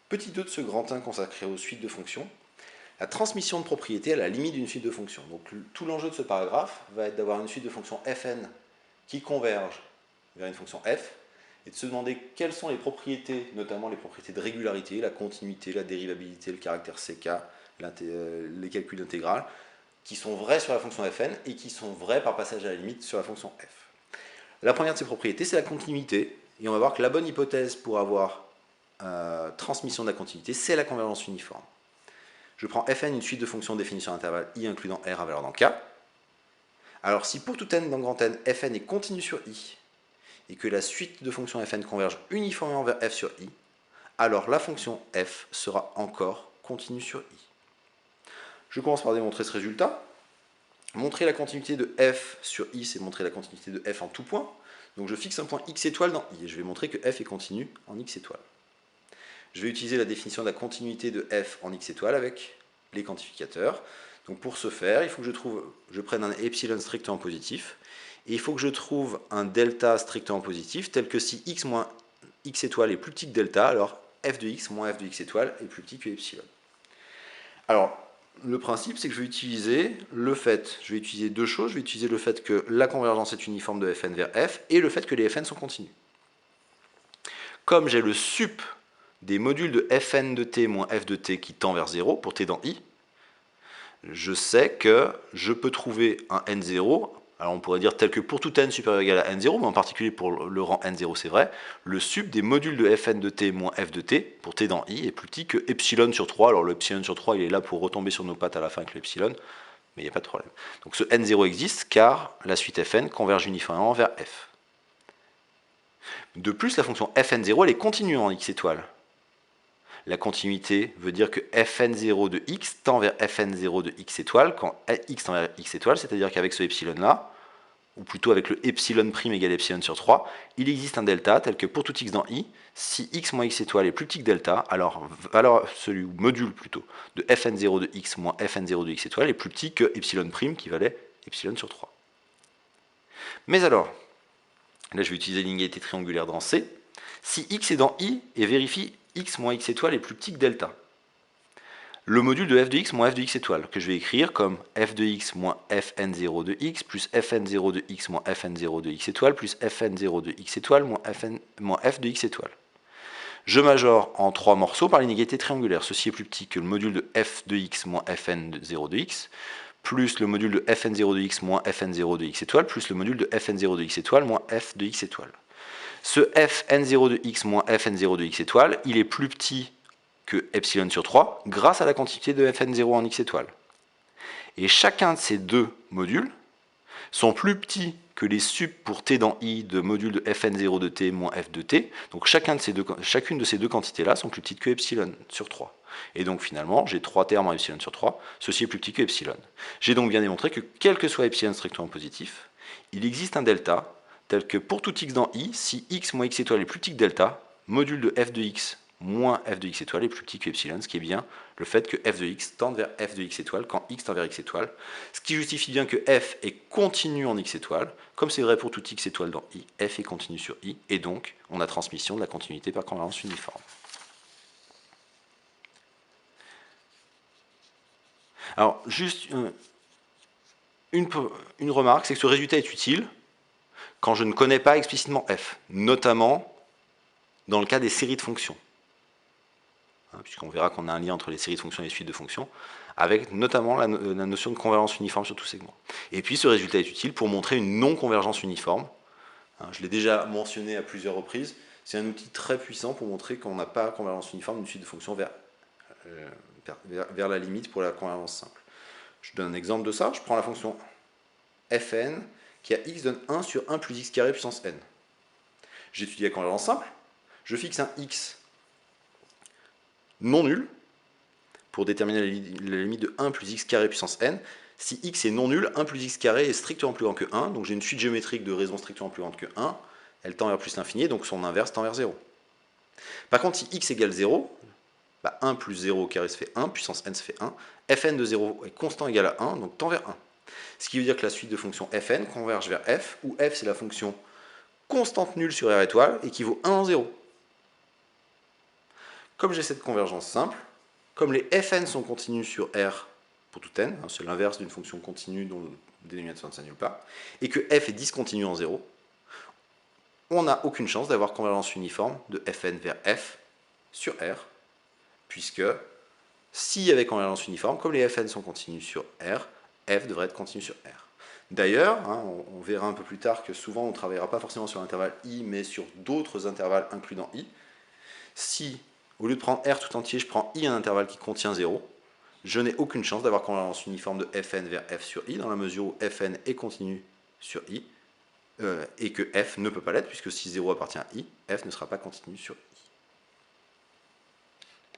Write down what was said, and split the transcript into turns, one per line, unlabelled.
Petit 2 de ce grand 1 consacré aux suites de fonctions, la transmission de propriétés à la limite d'une suite de fonctions. Donc tout l'enjeu de ce paragraphe va être d'avoir une suite de fonctions fn qui converge vers une fonction f, et de se demander quelles sont les propriétés, notamment les propriétés de régularité, la continuité, la dérivabilité, le caractère ck, les calculs d'intégrale, qui sont vraies sur la fonction fn et qui sont vraies par passage à la limite sur la fonction f. La première de ces propriétés, c'est la continuité, et on va voir que la bonne hypothèse pour avoir transmission de la continuité, c'est la convergence uniforme. Je prends fn, une suite de fonctions définies sur l'intervalle i incluant r à valeur dans k. Alors si pour tout n dans grand N, fn est continu sur i, et que la suite de fonctions fn converge uniformément vers f sur i, alors la fonction f sera encore continue sur i. Je commence par démontrer ce résultat. Montrer la continuité de f sur i, c'est montrer la continuité de f en tout point. Donc je fixe un point x étoile dans i, et je vais montrer que f est continu en x étoile. Je vais utiliser la définition de la continuité de f en x étoile avec les quantificateurs. Donc pour ce faire, il faut que je prenne un epsilon strictement positif, et il faut que je trouve un delta strictement positif, tel que si x moins x étoile est plus petit que delta, alors f de x moins f de x étoile est plus petit que epsilon. Alors, le principe, c'est que je vais utiliser deux choses. Je vais utiliser le fait que la convergence est uniforme de fn vers f, et le fait que les fn sont continus. Comme j'ai le sup des modules de fn de t moins f de t qui tend vers 0 pour t dans i, je sais que je peux trouver un n0, alors on pourrait dire tel que pour tout n supérieur ou égal à n0, mais en particulier pour le rang n0 c'est vrai, le sup des modules de fn de t moins f de t pour t dans i est plus petit que epsilon sur 3, alors le epsilon sur 3 il est là pour retomber sur nos pattes à la fin avec l'epsilon, mais il n'y a pas de problème. Donc ce n0 existe car la suite fn converge uniformément vers f. De plus, la fonction fn0 elle est continue en x étoile. La continuité veut dire que fn0 de x tend vers fn0 de x étoile quand x tend vers x étoile, c'est-à-dire qu'avec ce epsilon-là, ou plutôt avec le epsilon prime égale epsilon sur 3, il existe un delta tel que pour tout x dans i, si x moins x étoile est plus petit que delta, alors celui module plutôt de fn0 de x moins fn0 de x étoile est plus petit que epsilon prime qui valait epsilon sur 3. Mais alors, là je vais utiliser l'inégalité triangulaire dans C, si x est dans i et vérifie x moins x étoile est plus petit que delta. Le module de f de x moins f de x étoile, que je vais écrire comme f de x moins fn0 de x plus fn0 de x moins fn0 de x étoile plus fn0 de x étoile moins f de x étoile. Je majore en trois morceaux par l'inégalité triangulaire. Ceci est plus petit que le module de f de x moins fn0 de x, plus le module de fn0 de x moins fn0 de x étoile, plus le module de fn0 de x étoile moins f de x étoile. Ce fn0 de x moins fn0 de x étoile, il est plus petit que epsilon sur 3 grâce à la quantité de fn0 en x étoile. Et chacun de ces deux modules sont plus petits que les sup pour t dans i de module de fn0 de t moins f de t. Donc chacune de ces deux quantités-là sont plus petites que epsilon sur 3. Et donc finalement, j'ai 3 termes en epsilon sur 3. Ceci est plus petit que epsilon. J'ai donc bien démontré que quel que soit epsilon strictement positif, il existe un delta tel que pour tout x dans i, si x moins x étoile est plus petit que delta, module de f de x moins f de x étoile est plus petit que epsilon, ce qui est bien le fait que f de x tende vers f de x étoile quand x tend vers x étoile, ce qui justifie bien que f est continu en x étoile, comme c'est vrai pour tout x étoile dans i, f est continu sur i, et donc on a transmission de la continuité par convergence uniforme. Alors, juste une remarque, c'est que ce résultat est utile quand je ne connais pas explicitement f, notamment dans le cas des séries de fonctions. Puisqu'on verra qu'on a un lien entre les séries de fonctions et les suites de fonctions, avec notamment la notion de convergence uniforme sur tout segment. Et puis ce résultat est utile pour montrer une non-convergence uniforme. Je l'ai déjà mentionné à plusieurs reprises, c'est un outil très puissant pour montrer qu'on n'a pas convergence uniforme d'une suite de fonctions vers la limite pour la convergence simple. Je donne un exemple de ça, je prends la fonction fn qui a x donne 1 sur 1 plus x carré puissance n. J'étudie la convergence simple, je fixe un x non nul pour déterminer la limite de 1 plus x carré puissance n. Si x est non nul, 1 plus x carré est strictement plus grand que 1, donc j'ai une suite géométrique de raisons strictement plus grande que 1, elle tend vers plus l'infini, donc son inverse tend vers 0. Par contre, si x égale 0, 1 plus 0 au carré se fait 1, puissance n se fait 1, fn de 0 est constant égal à 1, donc tend vers 1. Ce qui veut dire que la suite de fonctions fn converge vers f, où f c'est la fonction constante nulle sur r étoile, et qui vaut 1 en 0. Comme j'ai cette convergence simple, comme les Fn sont continus sur R pour tout n, hein, c'est l'inverse d'une fonction continue dont le dénominateur ne s'annule pas, et que f est discontinu en 0, on n'a aucune chance d'avoir convergence uniforme de Fn vers f sur R, puisque s'il y avait convergence uniforme, comme les Fn sont continus sur R, f devrait être continu sur R. D'ailleurs, hein, on verra un peu plus tard que souvent on ne travaillera pas forcément sur l'intervalle i, mais sur d'autres intervalles inclus dans i. Si, au lieu de prendre R tout entier, je prends i un intervalle qui contient 0, je n'ai aucune chance d'avoir convergence uniforme de Fn vers f sur i, dans la mesure où Fn est continu sur i, et que f ne peut pas l'être, puisque si 0 appartient à i, f ne sera pas continu sur i.